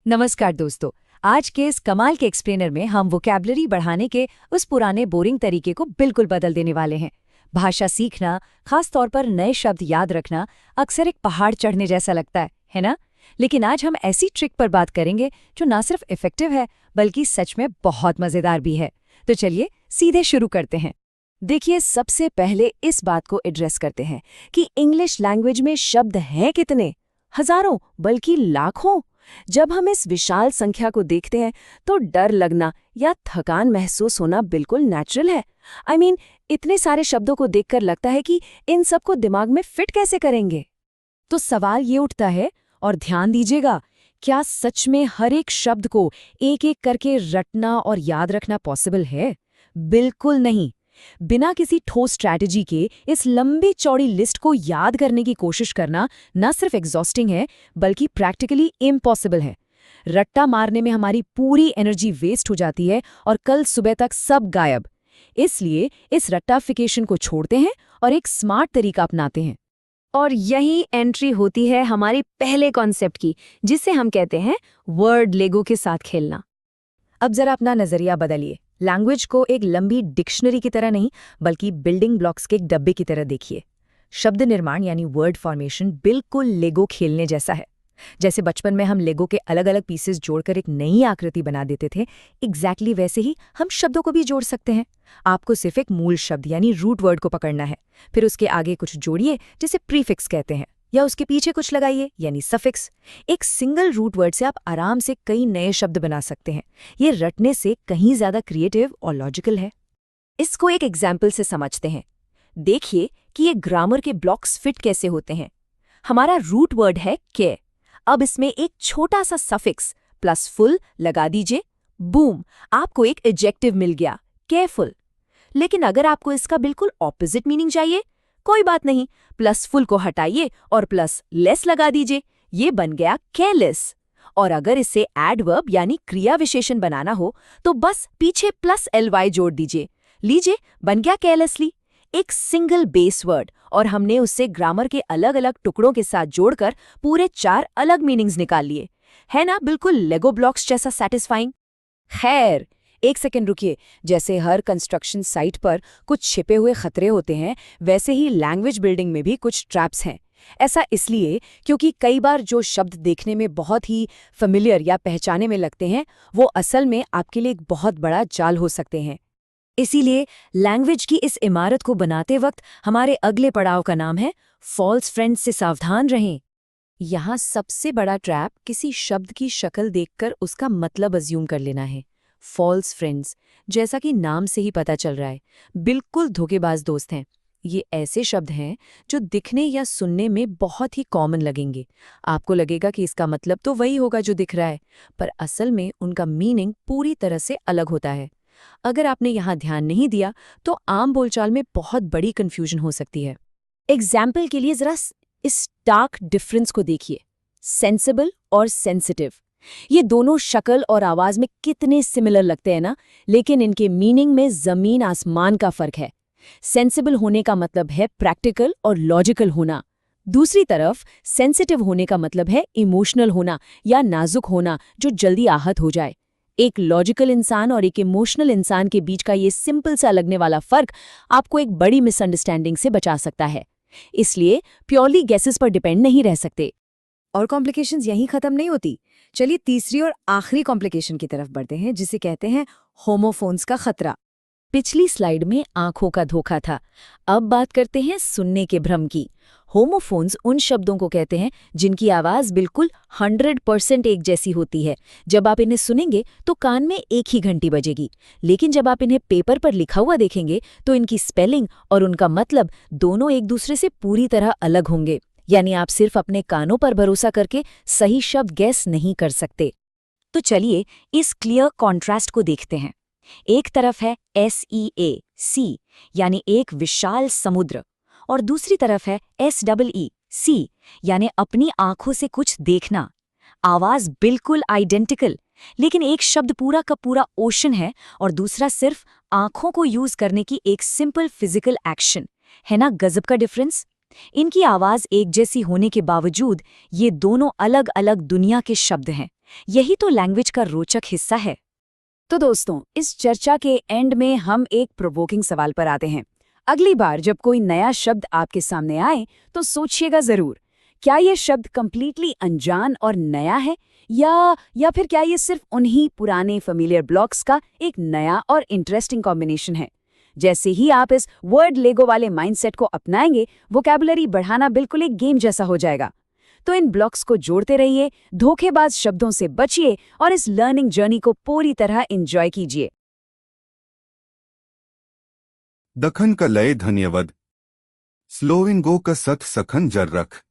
नमस्कार दोस्तों। आज के इस कमाल के एक्सप्लेनर में हम वोकैबुलरी बढ़ाने के उस पुराने बोरिंग तरीके को बिल्कुल बदल देने वाले हैं। भाषा सीखना, खास तौर पर नए शब्द याद रखना, अक्सर एक पहाड़ चढ़ने जैसा लगता है ना? लेकिन आज हम ऐसी ट्रिक पर बात करेंगे जो ना सिर्फ इफेक्टिव है बल्कि सच में बहुत मजेदार भी है। तो चलिए सीधे शुरू करते हैं। देखिए, सबसे पहले इस बात को एड्रेस करते हैं कि इंग्लिश लैंग्वेज में शब्द हैं कितने? हजारों बल्कि लाखों। जब हम इस विशाल संख्या को देखते हैं तो डर लगना या थकान महसूस होना बिल्कुल नेचुरल है। I mean, इतने सारे शब्दों को देखकर लगता है कि इन सब को दिमाग में फिट कैसे करेंगे? तो सवाल ये उठता है, और ध्यान दीजिएगा, क्या सच में हर एक शब्द को एक एक करके रटना और याद रखना पॉसिबल है? बिल्कुल नहीं। बिना किसी ठोस स्ट्रैटेजी के इस लंबी चौड़ी लिस्ट को याद करने की कोशिश करना न सिर्फ एग्जॉस्टिंग है बल्कि प्रैक्टिकली इम्पॉसिबल है। रट्टा मारने में हमारी पूरी एनर्जी वेस्ट हो जाती है और कल सुबह तक सब गायब। इसलिए इस रट्टाफिकेशन को छोड़ते हैं और एक स्मार्ट तरीका अपनाते हैं। और यही एंट्री होती है हमारे पहले कॉन्सेप्ट की, जिसे हम कहते हैं वर्ड लेगो के साथ खेलना। अब जरा अपना नजरिया बदलिए। लैंग्वेज को एक लंबी डिक्शनरी की तरह नहीं बल्कि बिल्डिंग ब्लॉक्स के एक डब्बे की तरह देखिए। शब्द निर्माण यानी वर्ड फॉर्मेशन बिल्कुल लेगो खेलने जैसा है। जैसे बचपन में हम लेगो के अलग अलग पीसेस जोड़कर एक नई आकृति बना देते थे, एग्जैक्टली वैसे ही हम शब्दों को भी जोड़ सकते हैं। आपको सिर्फ एक मूल शब्द यानी रूट वर्ड को पकड़ना है, फिर उसके आगे कुछ जोड़िए जिसे प्रीफिक्स कहते हैं, या उसके पीछे कुछ लगाइए यानी सफिक्स। एक सिंगल रूट वर्ड से आप आराम से कई नए शब्द बना सकते हैं। ये रटने से कहीं ज्यादा क्रिएटिव और लॉजिकल है। इसको एक एग्जाम्पल से समझते हैं। देखिए कि ये ग्रामर के ब्लॉक्स फिट कैसे होते हैं। हमारा रूट वर्ड है के। अब इसमें एक छोटा सा सफिक्स प्लस फुल लगा दीजिए। बूम, आपको एक एडजेक्टिव मिल गया, केयरफुल। लेकिन अगर आपको इसका बिल्कुल ऑपोजिट मीनिंग चाहिए, कोई बात नहीं, प्लस फुल को हटाइए और प्लस लेस लगा दीजिए। ये बन गया केयरलेस। और अगर इसे एडवर्ब यानी क्रिया विशेषण बनाना हो तो बस पीछे प्लस ly जोड़ दीजिए। लीजिए, बन गया केयरलेसली। एक सिंगल बेस वर्ड, और हमने उससे ग्रामर के अलग अलग टुकड़ों के साथ जोड़कर पूरे 4 अलग मीनिंग्स निकाल लिए। है ना बिल्कुल लेगो ब्लॉक्स जैसा सैटिस्फाइंग? खैर, एक सेकंड रुकिए। जैसे हर कंस्ट्रक्शन साइट पर कुछ छिपे हुए खतरे होते हैं, वैसे ही लैंग्वेज बिल्डिंग में भी कुछ ट्रैप्स हैं। ऐसा इसलिए क्योंकि कई बार जो शब्द देखने में बहुत ही फेमिलियर या पहचाने में लगते हैं, वो असल में आपके लिए एक बहुत बड़ा जाल हो सकते हैं। इसीलिए लैंग्वेज की इस इमारत को बनाते वक्त हमारे अगले पड़ाव का नाम है फॉल्स फ्रेंड्स से सावधान रहें। यहाँ सबसे बड़ा ट्रैप किसी शब्द की शक्ल देखकर उसका मतलब अज्यूम कर लेना है। फॉल्स फ्रेंड्स, जैसा कि नाम से ही पता चल रहा है, बिल्कुल धोखेबाज दोस्त हैं। ये ऐसे शब्द हैं जो दिखने या सुनने में बहुत ही कॉमन लगेंगे। आपको लगेगा कि इसका मतलब तो वही होगा जो दिख रहा है, पर असल में उनका मीनिंग पूरी तरह से अलग होता है। अगर आपने यहाँ ध्यान नहीं दिया तो आम बोलचाल में बहुत बड़ी कंफ्यूजन हो सकती है। एग्जाम्पल के लिए जरा इस स्टार्क डिफरेंस को देखिए, सेंसिबल और सेंसिटिव। ये दोनों शक्ल और आवाज में कितने सिमिलर लगते हैं ना, लेकिन इनके मीनिंग में जमीन आसमान का फर्क है। सेंसिबल होने का मतलब है प्रैक्टिकल और लॉजिकल होना। दूसरी तरफ सेंसिटिव होने का मतलब है इमोशनल होना या नाजुक होना, जो जल्दी आहत हो जाए। एक लॉजिकल इंसान और एक इमोशनल इंसान के बीच का ये सिंपल सा लगने वाला फर्क आपको एक बड़ी मिसअंडरस्टैंडिंग से बचा सकता है। इसलिए प्योरली गेसेस पर डिपेंड नहीं रह सकते। और कॉम्प्लिकेशंस यहीं खत्म नहीं होती। चलिए तीसरी और आखिरी कॉम्प्लिकेशन की तरफ बढ़ते हैं, जिसे कहते हैं होमोफोन्स का खतरा। पिछली स्लाइड में आंखों का धोखा था, अब बात करते हैं सुनने के भ्रम की। होमोफोन्स उन शब्दों को कहते हैं जिनकी आवाज बिल्कुल 100% एक जैसी होती है। जब आप इन्हें सुनेंगे तो कान में एक ही घंटी बजेगी, लेकिन जब आप इन्हें पेपर पर लिखा हुआ देखेंगे तो इनकी स्पेलिंग और उनका मतलब दोनों एक दूसरे से पूरी तरह अलग होंगे। यानी आप सिर्फ अपने कानों पर भरोसा करके सही शब्द गैस नहीं कर सकते। तो चलिए इस क्लियर कॉन्ट्रास्ट को देखते हैं। एक तरफ है SEA सी, यानी एक विशाल समुद्र, और दूसरी तरफ है SEE यानी अपनी आंखों से कुछ देखना। आवाज बिल्कुल आइडेंटिकल, लेकिन एक शब्द पूरा का पूरा ओशन है और दूसरा सिर्फ आंखों को यूज करने की एक सिंपल फिजिकल एक्शन है। ना गजब का डिफरेंस। इनकी आवाज एक जैसी होने के बावजूद ये दोनों अलग अलग दुनिया के शब्द हैं। यही तो लैंग्वेज का रोचक हिस्सा है। तो दोस्तों, इस चर्चा के एंड में हम एक प्रोवोकिंग सवाल पर आते हैं। अगली बार जब कोई नया शब्द आपके सामने आए तो सोचिएगा जरूर, क्या ये शब्द कंप्लीटली अनजान और नया है, या फिर क्या ये सिर्फ उन्हीं पुराने फेमिलियर ब्लॉक्स का एक नया और इंटरेस्टिंग कॉम्बिनेशन है। जैसे ही आप इस वर्ड लेगो वाले माइंडसेट को अपनाएंगे, वोकैबुलरी बढ़ाना बिल्कुल एक गेम जैसा हो जाएगा। तो इन ब्लॉक्स को जोड़ते रहिए, धोखेबाज शब्दों से बचिए और इस लर्निंग जर्नी को पूरी तरह एंजॉय कीजिए। दखन का लय धन्यवाद। स्लोविंगो का सत सखन जर रख।